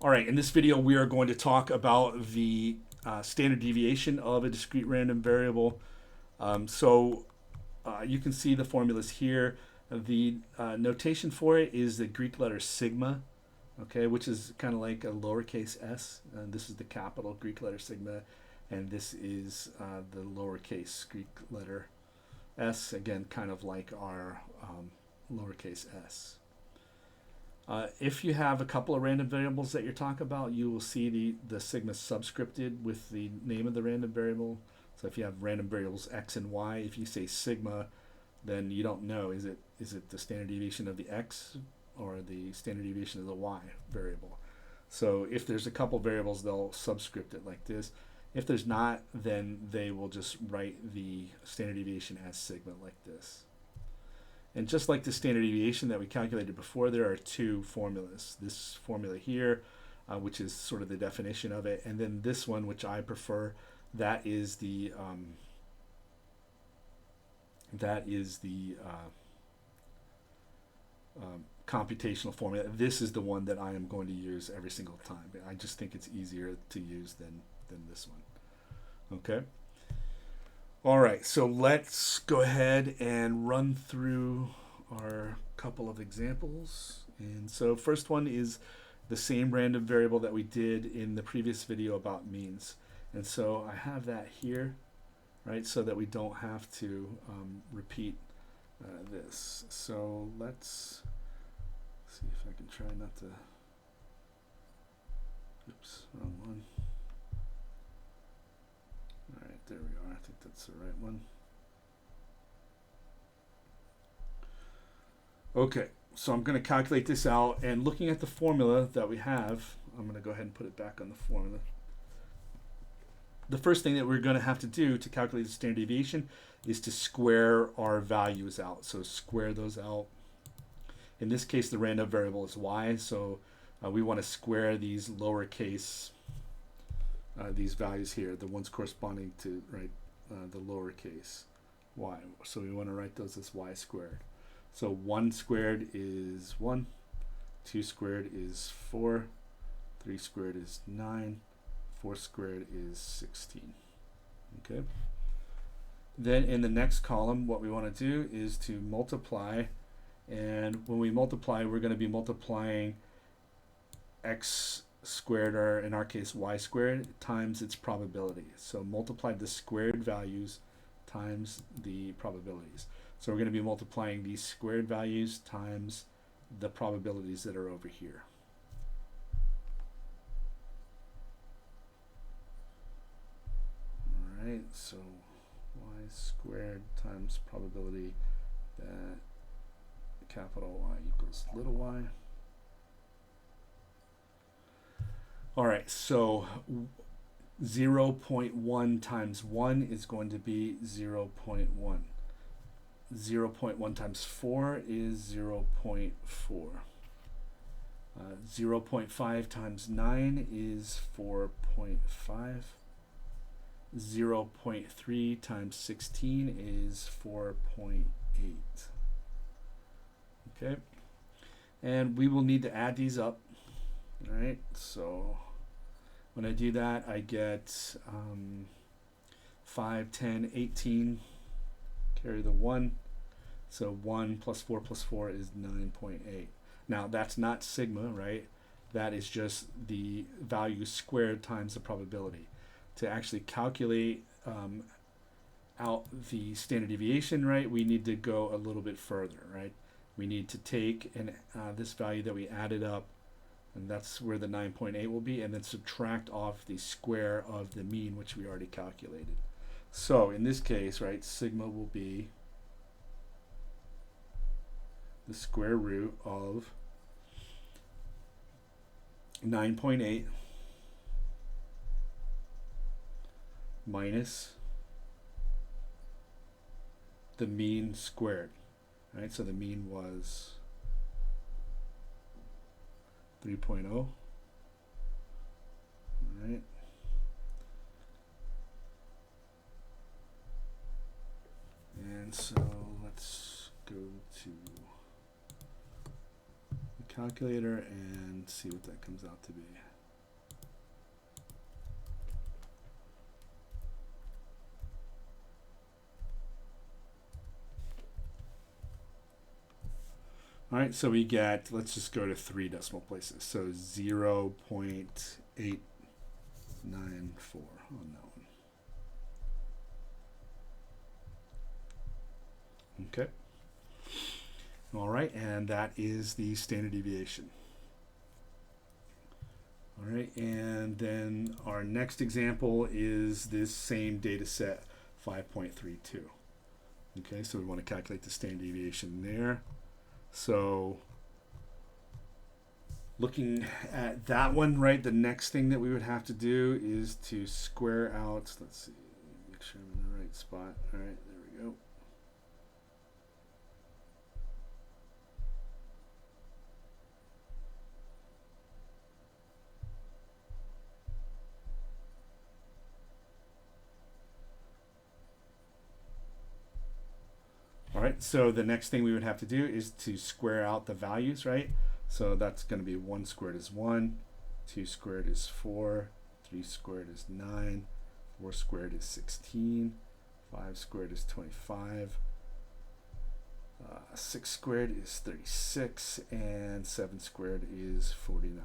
All right, in this video we are going to talk about the standard deviation of a discrete random variable. You can see the formulas here. The notation for it is the Greek letter sigma, okay, which is kind of like a lowercase s. This is the capital Greek letter sigma, and this is the lowercase Greek letter s, again, kind of like our lowercase s. If you have a couple of random variables that you're talking about, you will see the sigma subscripted with the name of the random variable. So if you have random variables x and y, if you say sigma, then you don't know, is it the standard deviation of the x or the standard deviation of the y variable. So if there's a couple variables, they'll subscript it like this. If there's not, then they will just write the standard deviation as sigma like this. And just like the standard deviation that we calculated before, there are two formulas. This formula here, which is sort of the definition of it, and then this one, which I prefer, that is the computational formula. This is the one that I am going to use every single time. I just think it's easier to use than this one. Okay. All right, so let's go ahead and run through our couple of examples. And so first one is the same random variable that we did in the previous video about means. And so I have that here, right, so that we don't have to repeat this. So let's see if I can try not to, oops, wrong one. All right, there we are. I think that's the right one. Okay, so I'm going to calculate this out, and looking at the formula that we have, I'm going to go ahead and put it back on the formula. The first thing that we're going to have to do to calculate the standard deviation is to square our values out. So square those out. In this case, the random variable is y, so we want to square these lowercase these values here, the ones corresponding to the lowercase y. So we want to write those as y squared. So 1 squared is 1, 2 squared is 4, 3 squared is 9, 4 squared is 16. Okay. Then in the next column, what we want to do is to multiply, and when we multiply, we're going to be multiplying x squared, or in our case y squared, times its probability. So multiply the squared values times the probabilities. So we're going to be multiplying these squared values times the probabilities that are over here. All right, so y squared times probability that capital Y equals little y. All right, so 0.1 times 1 is going to be 0.1. 0.1 times 4 is 0.4. 0.5 times 9 is 4.5. 0.3 times 16 is 4.8. Okay, and we will need to add these up. All right, so when I do that, I get 5, 10, 18, carry the 1. So 1 plus 4 plus 4 is 9.8. Now that's not sigma, right? That is just the value squared times the probability. To actually calculate out the standard deviation, right, we need to go a little bit further, right? We need to take this value that we added up, and that's where the 9.8 will be, and then subtract off the square of the mean, which we already calculated. So in this case, right, sigma will be the square root of 9.8 minus the mean squared. Right, so the mean was 3.0. Right. And so let's go to the calculator and see what that comes out to be. All right, so we get, let's just go to 3 decimal places. So 0.894 on that one. Okay. All right, and that is the standard deviation. All right, and then our next example is this same data set, 5.32. Okay, so we want to calculate the standard deviation there. So looking at that one, right, the next thing that we would have to do is to square out, let's see, make sure I'm in the right spot. All right, there we go. All right, so the next thing we would have to do is to square out the values, right? So that's going to be 1 squared is 1, 2 squared is 4, 3 squared is 9, 4 squared is 16, 5 squared is 25, 6 squared is 36, and 7 squared is 49.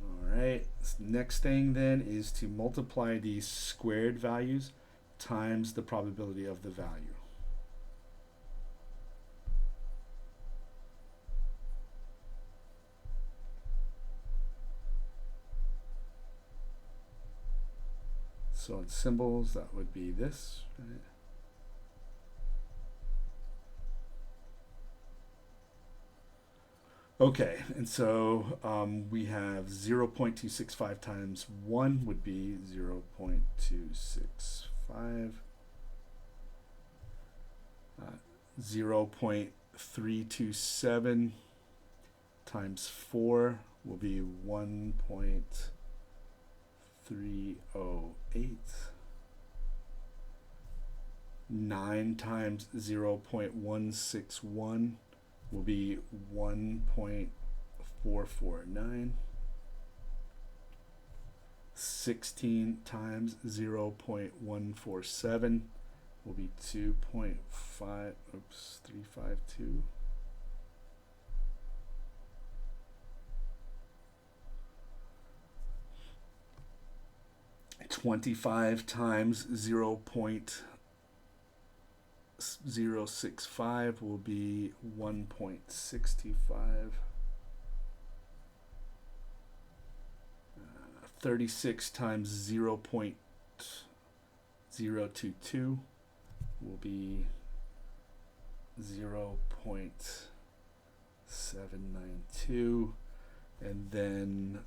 All right, next thing then is to multiply these squared values times the probability of the value. So in symbols, that would be this, right? Okay, and so we have 0.265 times 1 would be 0.265. 0.327 times 4 will be 1.308. 9 times 0.161 will be 1.449. 16 times 0.147 will be 352. 25 times 0.065 will be 1.65. 36 times 0.022 will be 0.792, and then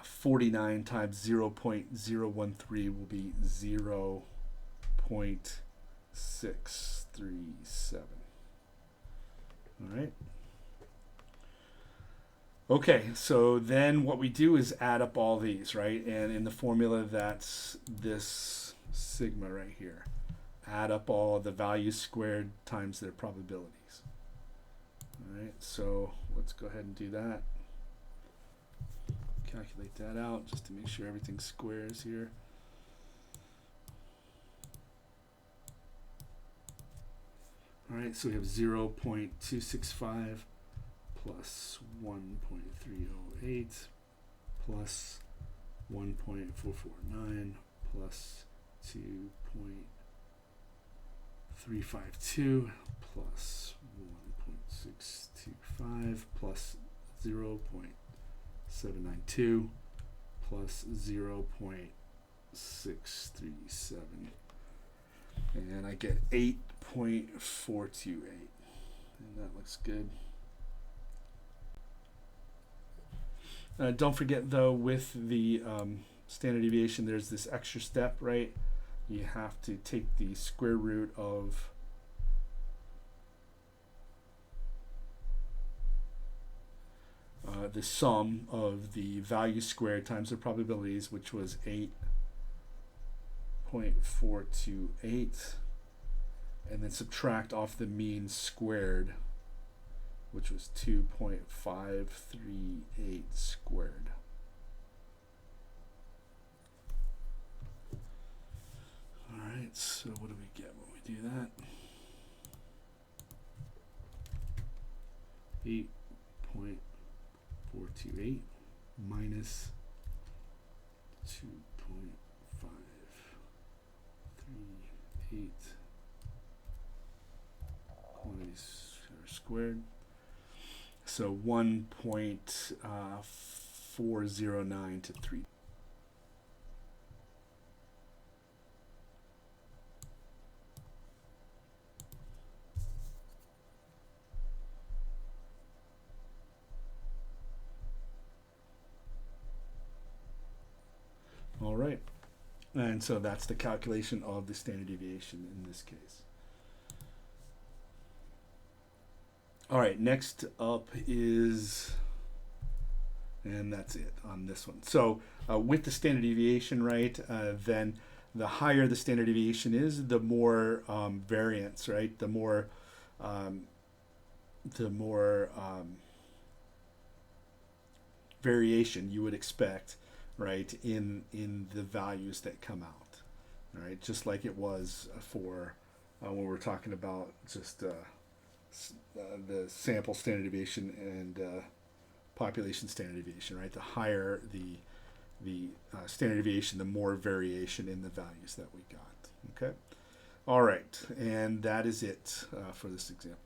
49 times 0.013 will be 0.637. All right. Okay, so then what we do is add up all these, right? And in the formula, that's this sigma right here. Add up all the values squared times their probabilities. All right, so let's go ahead and do that. Calculate that out just to make sure everything squares here. All right, so we have 0.265 plus 1.308 plus 1.449 plus 2.352 plus 1.625 plus 0.792 plus 0.637, and I get 8.428, and that looks good. Don't forget though, with the standard deviation, there's this extra step, right? You have to take the square root of the sum of the value squared times the probabilities, which was 8.428, and then subtract off the mean squared, which was 2.538 squared. All right, so what do we get when we do that? 8.428 minus 2.538 quantities squared. So 1.409 to 3. All right. And so that's the calculation of the standard deviation in this case. All right, next up is, and that's it on this one. So with the standard deviation, right, then the higher the standard deviation is, the more variance, right, the more variation you would expect, right, in the values that come out, right, just like it was for when we're talking about just the sample standard deviation and population standard deviation, right? The higher the standard deviation, the more variation in the values that we got. Okay. All right, and that is it for this example.